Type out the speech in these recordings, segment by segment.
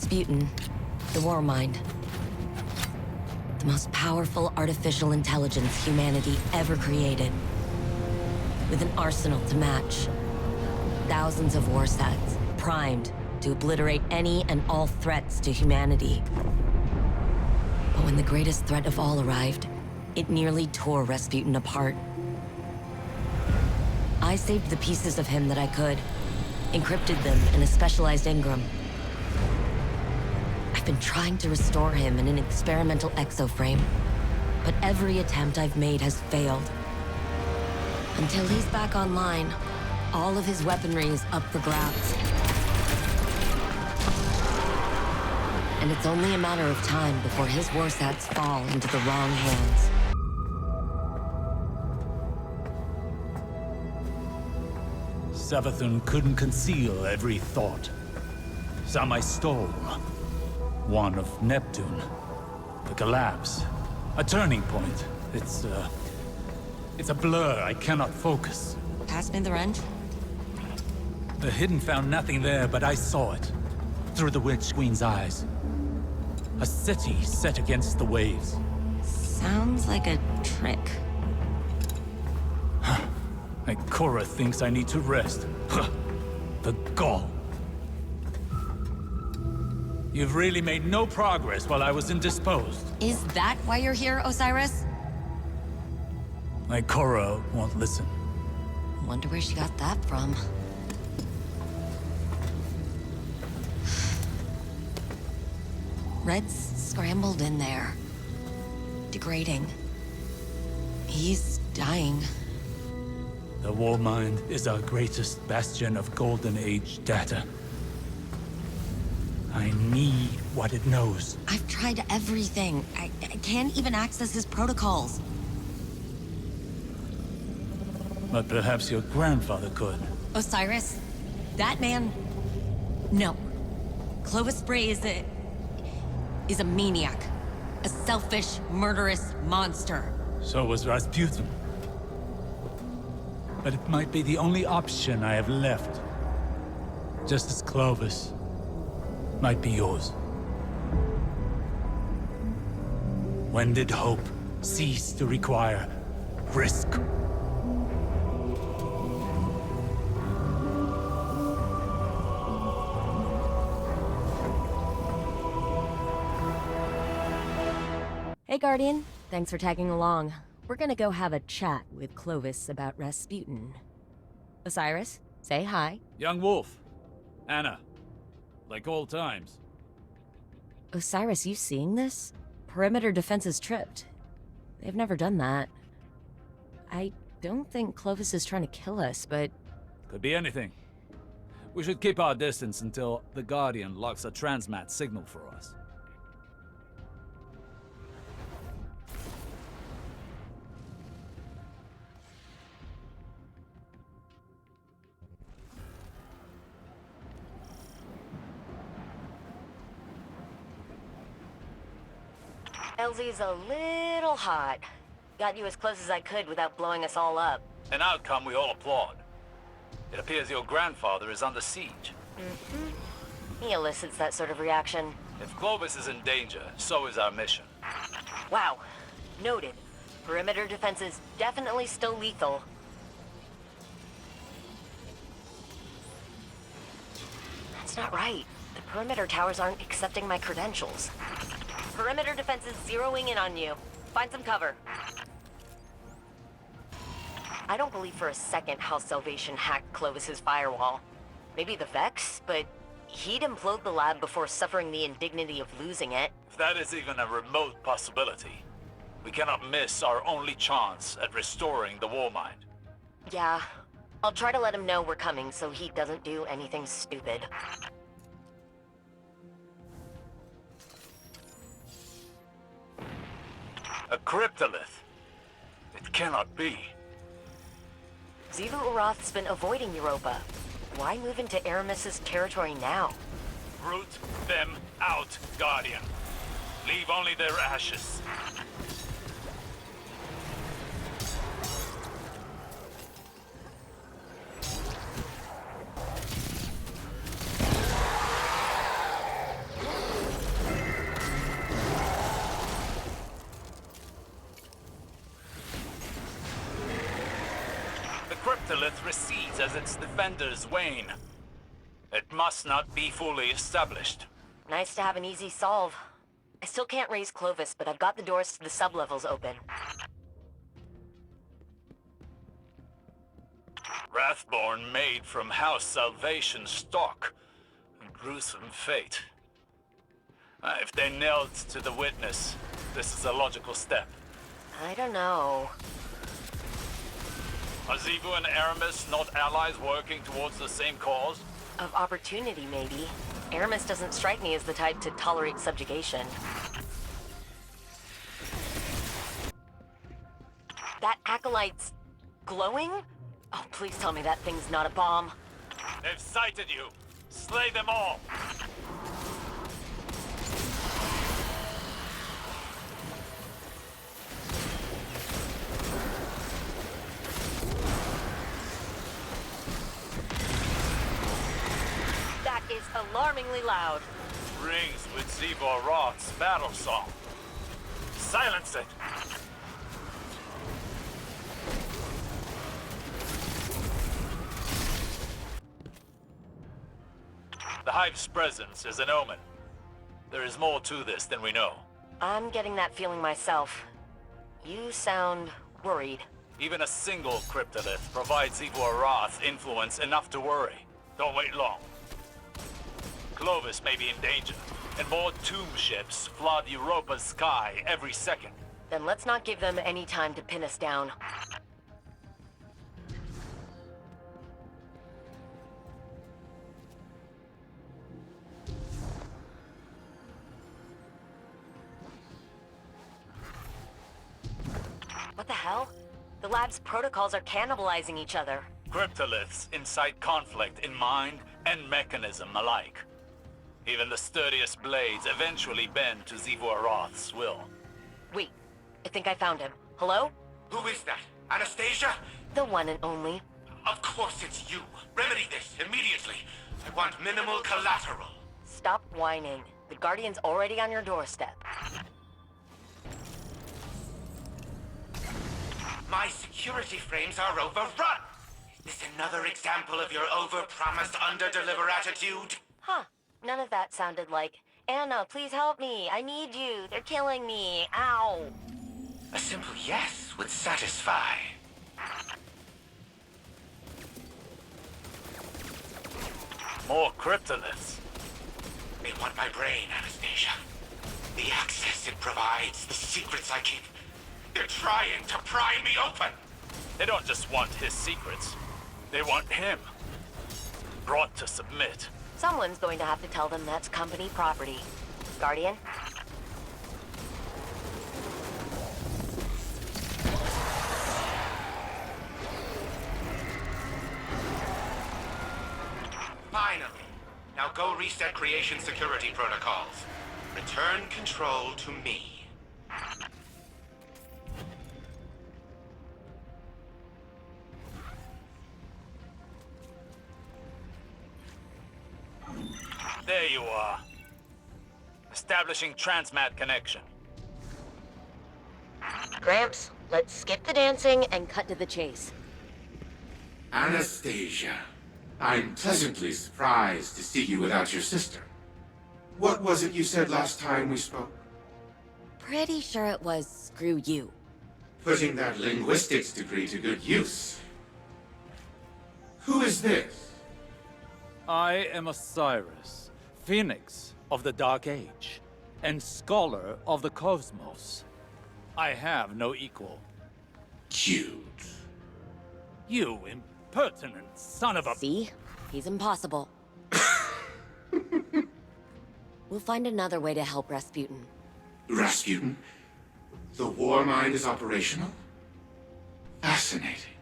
Rasputin, the Warmind. The most powerful artificial intelligence humanity ever created. With an arsenal to match. Thousands of war sets, primed to obliterate any and all threats to humanity. But when the greatest threat of all arrived, it nearly tore Rasputin apart. I saved the pieces of him that I could, encrypted them in a specialized engram. I've been trying to restore him in an experimental exoframe, but every attempt I've made has failed. Until he's back online, all of his weaponry is up for grabs. And it's only a matter of time before his warsats fall into the wrong hands. Savathun couldn't conceal every thought. Some I stole. One of Neptune. The collapse. A turning point. It's a blur. I cannot focus. Pass me the wrench? The Hidden found nothing there, but I saw it. Through the Witch Queen's eyes. A city set against the waves. Sounds like a trick. Cora thinks I need to rest. The gall. You've really made no progress while I was indisposed. Is that why you're here, Osiris? Cora won't listen. Wonder where she got that from. Red's scrambled in there. Degrading. He's dying. The Warmind is our greatest bastion of Golden Age data. I need what it knows. I've tried everything. I can't even access his protocols. But perhaps your grandfather could. Osiris? That man? No. Clovis Bray is a maniac. A selfish, murderous monster. So was Rasputin. But it might be the only option I have left. Just as Clovis might be yours. When did hope cease to require risk? Hey, Guardian. Thanks for tagging along. We're gonna go have a chat with Clovis about Rasputin. Osiris, say hi. Young Wolf. Anna. Like old times. Osiris, you seeing this? Perimeter defenses tripped. They've never done that. I don't think Clovis is trying to kill us, but... Could be anything. We should keep our distance until the Guardian locks a transmat signal for us. LZ's a little hot. Got you as close as I could without blowing us all up. An outcome we all applaud. It appears your grandfather is under siege. He elicits that sort of reaction. If Clovis is in danger, so is our mission. Wow. Noted. Perimeter defense is definitely still lethal. That's not right. The perimeter towers aren't accepting my credentials. Perimeter defense is zeroing in on you. Find some cover. I don't believe for a second House Salvation hacked Clovis's firewall. Maybe the Vex, but he'd implode the lab before suffering the indignity of losing it. If that is even a remote possibility, we cannot miss our only chance at restoring the Warmind. Yeah. I'll try to let him know we're coming so he doesn't do anything stupid. A cryptolith? It cannot be. Zivu Urath's been avoiding Europa. Why move into Aramis's territory now? Root them out, Guardian. Leave only their ashes. cryptolith recedes as its defenders wane. It must not be fully established. Nice to have an easy solve. I still can't raise Clovis, but I've got the doors to the sublevels open. Wrathborn made from House Salvation stock. A gruesome fate. If they knelt to the witness, this is a logical step. I don't know. Are Xivu and Aramis not allies working towards the same cause? Of opportunity, maybe. Aramis doesn't strike me as the type to tolerate subjugation. That acolyte's glowing? Oh, please tell me that thing's not a bomb. They've sighted you. Slay them all. That is alarmingly loud. Rings with Zivor Roth's battle song. Silence it! The Hive's presence is an omen. There is more to this than we know. I'm getting that feeling myself. You sound worried. Even a single cryptolith provides Zivor Roth influence enough to worry. Don't wait long. Clovis may be in danger, and more tomb ships flood Europa's sky every second. Then let's not give them any time to pin us down. What the hell? The lab's protocols are cannibalizing each other. Cryptoliths incite conflict in mind and mechanism alike. Even the sturdiest blades eventually bend to Zivor Roth's will. Wait, I think I found him. Hello? Who is that? Anastasia? The one and only. Of course it's you. Remedy this immediately. I want minimal collateral. Stop whining. The Guardian's already on your doorstep. My security frames are overrun. Is this another example of your over-promise, under-deliver attitude? Huh. None of that sounded like, Anna, please help me. I need you. They're killing me. Ow. A simple yes would satisfy. More cryptoliths. They want my brain, Anastasia. The access it provides, the secrets I keep. They're trying to pry me open. They don't just want his secrets. They want him. Brought to submit. Someone's going to have to tell them that's company property. Guardian? Finally. Now go reset creation security protocols. Return control to me. There you are. Establishing transmat connection. Gramps, let's skip the dancing and cut to the chase. Anastasia, I'm pleasantly surprised to see you without your sister. What was it you said last time we spoke? Pretty sure it was screw you. Putting that linguistics degree to good use. Who is this? I am Osiris, Phoenix of the Dark Age, and Scholar of the Cosmos. I have no equal. Cute. You impertinent son of a... See? He's impossible. We'll find another way to help Rasputin. Rasputin? The Warmind is operational? Fascinating.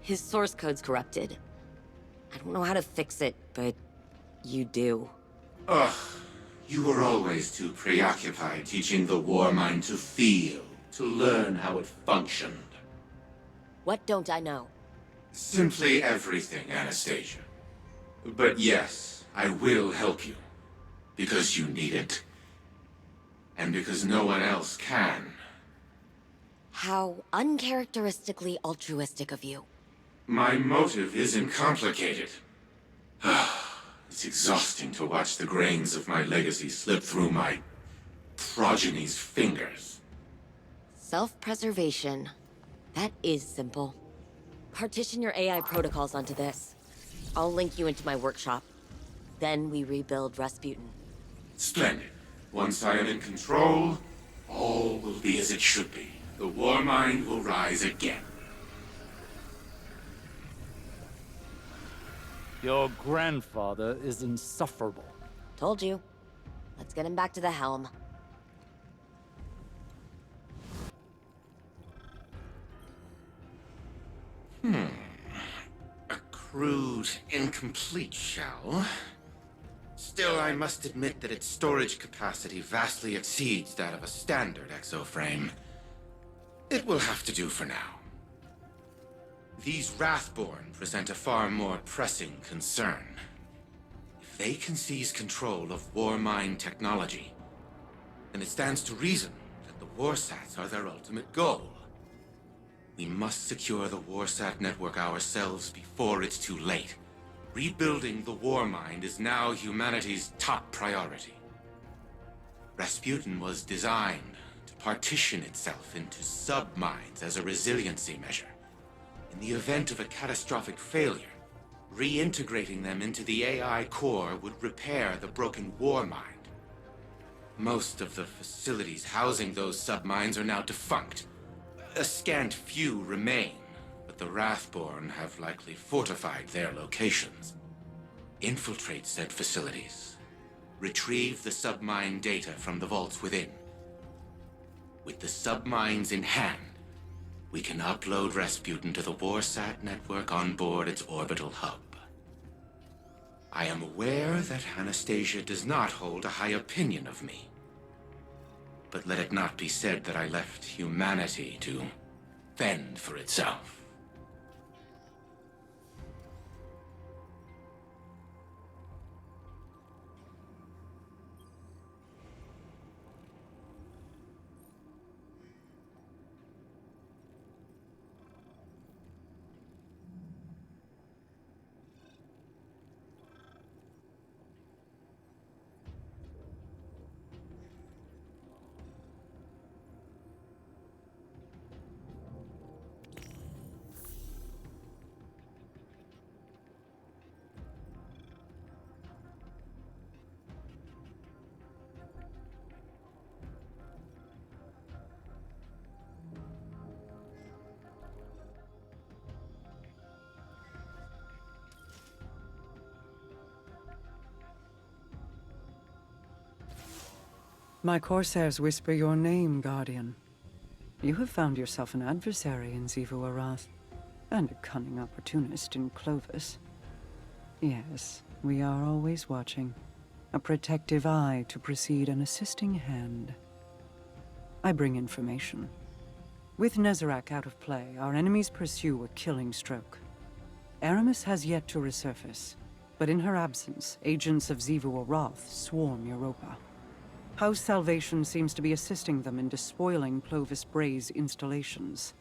His source code's corrupted. I don't know how to fix it, but you do. Ugh. You were always too preoccupied teaching the Warmind to feel, to learn how it functioned. What don't I know? Simply everything, Anastasia. But yes, I will help you. Because you need it. And because no one else can. How uncharacteristically altruistic of you. My motive isn't complicated. It's exhausting to watch the grains of my legacy slip through my progeny's fingers. Self-preservation. That is simple. Partition your AI protocols onto this. I'll link you into my workshop. Then we rebuild Rasputin. Splendid. Once I am in control, all will be as it should be. The Warmind will rise again. Your grandfather is insufferable. Told you. Let's get him back to the helm. A crude, incomplete shell. Still, I must admit that its storage capacity vastly exceeds that of a standard exoframe. It will have to do for now. These Wrathborn present a far more pressing concern. If they can seize control of Warmind technology, then it stands to reason that the Warsats are their ultimate goal. We must secure the Warsat network ourselves before it's too late. Rebuilding the Warmind is now humanity's top priority. Rasputin was designed to partition itself into sub-minds as a resiliency measure. In the event of a catastrophic failure, reintegrating them into the AI core would repair the broken Warmind. Most of the facilities housing those sub-minds are now defunct. A scant few remain, but the Wrathborn have likely fortified their locations. Infiltrate said facilities. Retrieve the sub-mine data from the vaults within. With the sub-mines in hand, we can upload Rasputin to the Warsat network on board its orbital hub. I am aware that Anastasia does not hold a high opinion of me. But let it not be said that I left humanity to fend for itself. My Corsairs whisper your name, Guardian. You have found yourself an adversary in Xivu Arath, and a cunning opportunist in Clovis. Yes, we are always watching. A protective eye to precede an assisting hand. I bring information. With Nezarec out of play, our enemies pursue a killing stroke. Aramis has yet to resurface, but in her absence, agents of Xivu Arath swarm Europa. House Salvation seems to be assisting them in despoiling Clovis Bray's installations.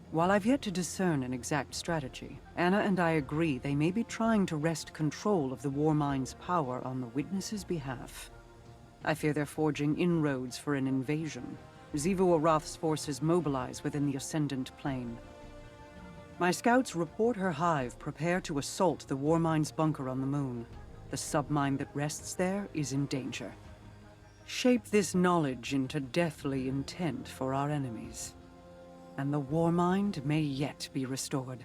While I've yet to discern an exact strategy, Anna and I agree they may be trying to wrest control of the Warmind's power on the Witness's behalf. I fear they're forging inroads for an invasion. Xivu Arath's forces mobilize within the Ascendant Plane. My scouts report her hive prepare to assault the Warmind's bunker on the moon. The submine that rests there is in danger. Shape this knowledge into deathly intent for our enemies, and the Warmind may yet be restored.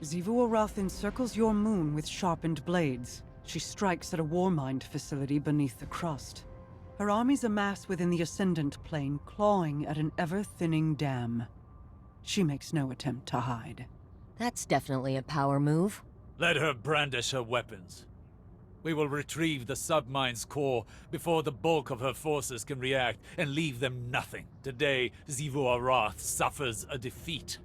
Xivu Arath encircles your moon with sharpened blades. She strikes at a Warmind facility beneath the crust. Her armies amass within the Ascendant Plane, clawing at an ever-thinning dam. She makes no attempt to hide. That's definitely a power move. Let her brandish her weapons. We will retrieve the submine's core before the bulk of her forces can react and leave them nothing. Today, Xivu Arath suffers a defeat.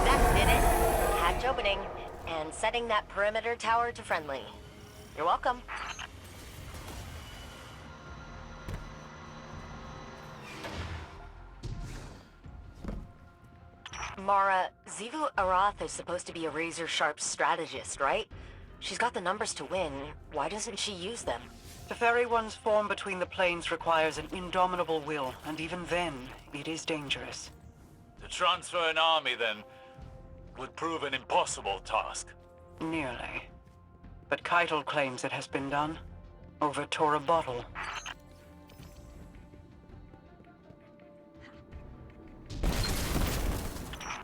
That did it. Hatch opening, and setting that perimeter tower to friendly. You're welcome. Mara, Xivu Arath is supposed to be a razor-sharp strategist, right? She's got the numbers to win. Why doesn't she use them? The fairy one's form between the planes requires an indomitable will, and even then, it is dangerous. To transfer an army, then, would prove an impossible task. Nearly. But Keitel claims it has been done. Over Tora Bottle.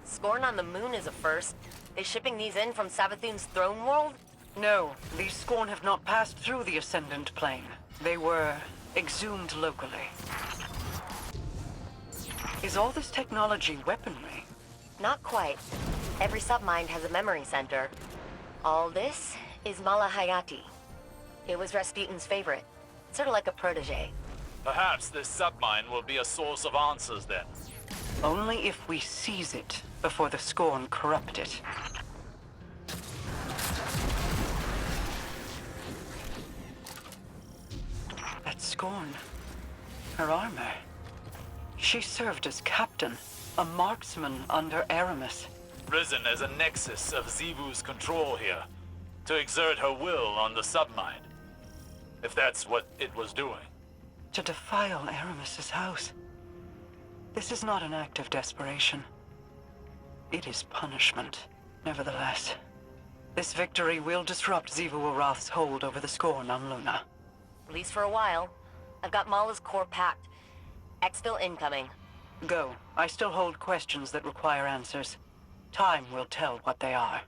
Scorn on the moon is a first. They shipping these in from Savathun's throne world? No, these Scorn have not passed through the Ascendant Plane. They were exhumed locally. Is all this technology weaponry? Not quite. Every submind has a memory center. All this is Mala Hayati. It was Rasputin's favorite. Sort of like a protege. Perhaps this submine will be a source of answers then. Only if we seize it before the Scorn corrupt it. That Scorn. Her armor. She served as captain, a marksman under Aramis. Risen as a nexus of Xivu's control here, to exert her will on the submind. If that's what it was doing. To defile Aramis's house. This is not an act of desperation. It is punishment, nevertheless. This victory will disrupt Xivu Arath's hold over the Scorn on Luna. At least for a while. I've got Mala's core packed. Exfil incoming. Go. I still hold questions that require answers. Time will tell what they are.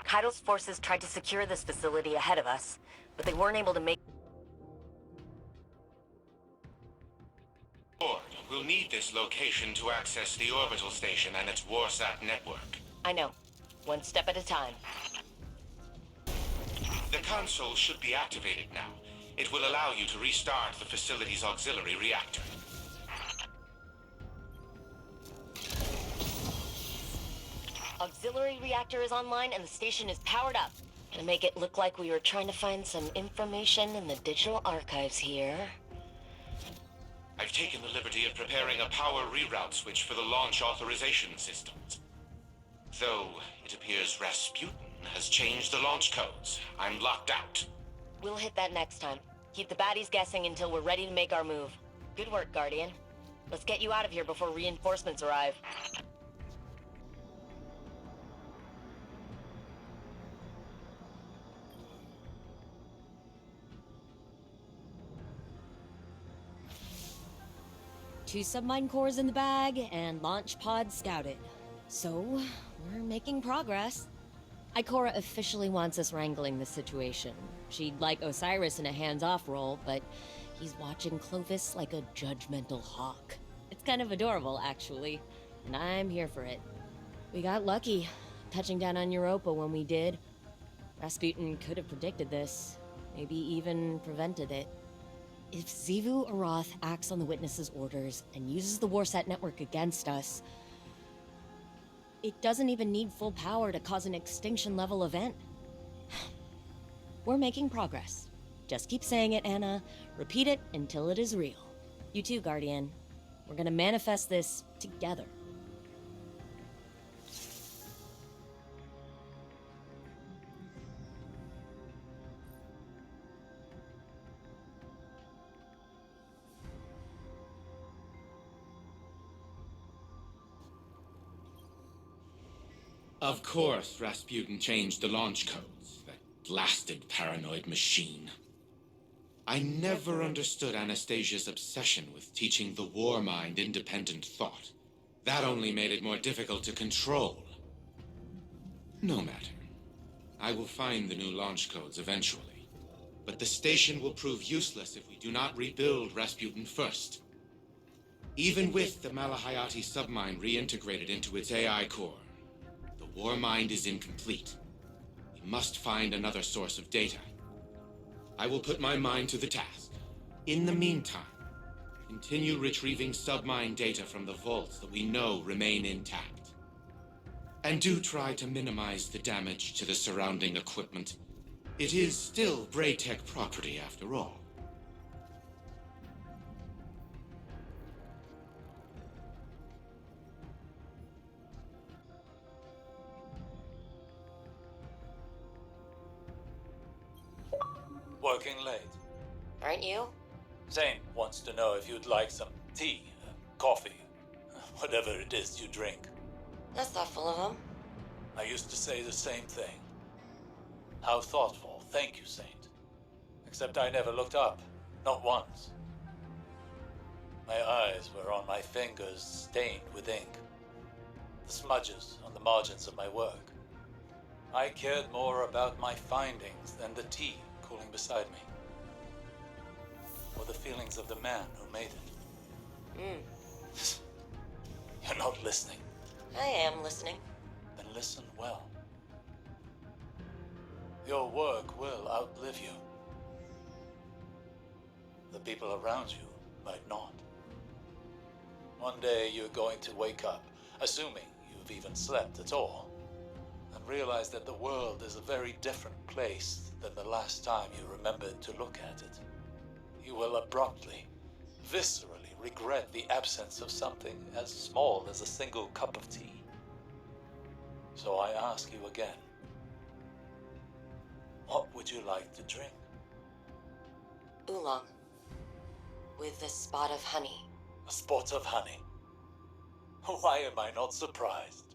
Keitel's forces tried to secure this facility ahead of us, but they weren't able to make... Lord, we'll need this location to access the orbital station and its Warsat network. I know. One step at a time. The console should be activated now. It will allow you to restart the facility's auxiliary reactor. Auxiliary reactor is online and the station is powered up. Gonna make it look like we were trying to find some information in the digital archives here. I've taken the liberty of preparing a power reroute switch for the launch authorization systems. Though, it appears Rasputin has changed the launch codes. I'm locked out. We'll hit that next time. Keep the baddies guessing until we're ready to make our move. Good work, Guardian. Let's get you out of here before reinforcements arrive. Two submine cores in the bag, and launch pod scouted. So, we're making progress. Ikora officially wants us wrangling the situation. She'd like Osiris in a hands-off role, but he's watching Clovis like a judgmental hawk. It's kind of adorable, actually, and I'm here for it. We got lucky, touching down on Europa when we did. Rasputin could have predicted this, maybe even prevented it. If Xivu Arath acts on the Witness's orders and uses the Warsat network against us, it doesn't even need full power to cause an extinction-level event. We're making progress. Just keep saying it, Anna. Repeat it until it is real. You too, Guardian. We're gonna manifest this together. Of course, Rasputin changed the launch codes. That blasted paranoid machine. I never understood Anastasia's obsession with teaching the Warmind independent thought. That only made it more difficult to control. No matter. I will find the new launch codes eventually. But the station will prove useless if we do not rebuild Rasputin first. Even with the Malahayati submine reintegrated into its AI core, the Warmind is incomplete. We must find another source of data. I will put my mind to the task. In the meantime, continue retrieving submine data from the vaults that we know remain intact. And do try to minimize the damage to the surrounding equipment. It is still Braytech property after all. Working late. Aren't you? Zane wants to know if you'd like some tea, coffee, whatever it is you drink. That's thoughtful of him. I used to say the same thing. How thoughtful, thank you, Saint. Except I never looked up, not once. My eyes were on my fingers stained with ink. The smudges on the margins of my work. I cared more about my findings than the tea cooling beside me. Or the feelings of the man who made it. You're not listening. I am listening. Then listen well. Your work will outlive you. The people around you might not. One day you're going to wake up, assuming you've even slept at all, and realize that the world is a very different place than the last time you remembered to look at it. You will abruptly, viscerally regret the absence of something as small as a single cup of tea. So I ask you again, what would you like to drink? Oolong. With a spot of honey. A spot of honey. Why am I not surprised?